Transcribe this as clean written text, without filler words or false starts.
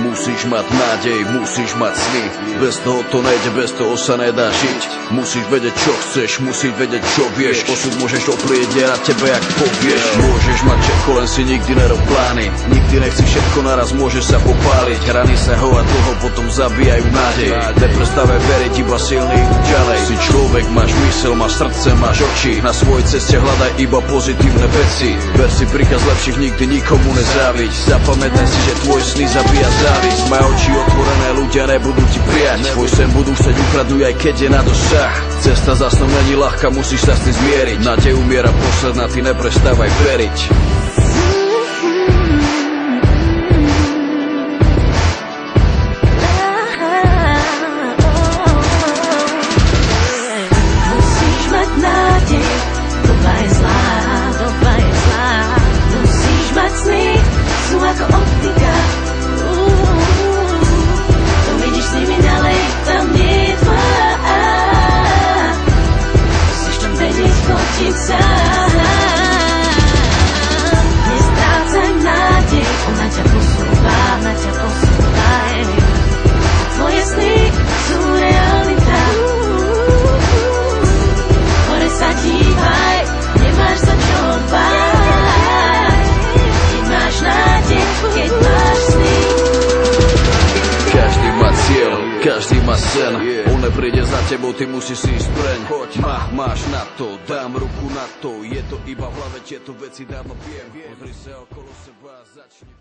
Musíš mať nádej, musíš mať sny. Bez toho to nejde, bez toho sa nedá žiť. Musíš vedieť, čo chceš, musíš vedieť, čo vieš. Osud môžeš oprieť na tebe, ak povieš. Môžeš mať všetko, len si nikdy nerob plány. Nikdy nechci všetko naraz, môžeš sa popáliť. Rany sa hovať dlho, potom zabíjajú nádej. Neprestávaj veriť, iba silný idú ďalej. Si človek, máš mysel, máš srdce, máš oči. Na svojej ceste hľadaj iba pozitívne veci. Ver si príkaz lepších, nikdy nikomu nezáviť. Zapamätaj si, že tvoj sny zabíja závisť. Maj oči otvorené, ľudia nebudú ti prijať. Tvoj sen budú chcieť ukraduj, aj keď je na dosah. Cesta za snom není ľahká, musíš sa s tým zmieriť. Nádej umiera posledná, ty neprestávaj veriť. Musíš mať nádej, doba je zlá, doba je zlá. Musíš mať sny, sú ako optika. To vidíš s nimi ďalej, tam nie je tvá. Musíš tam vedieť, chotiť sám. Nestrácaj nádej, ona ťa posúva, ona ťa posúva. Tvoje sny sú realita. Hore sa dívaj, nemáš za čo báť. Keď máš nádej, keď máš sny. Každý má cieľ, každý má sen. On nepríde za tebou, ty musíš si ísť preň. Choď, máš na to, dám ruku na to. Je to iba v hlave, tieto veci dávno viem. Pozri sa okolo seba, začni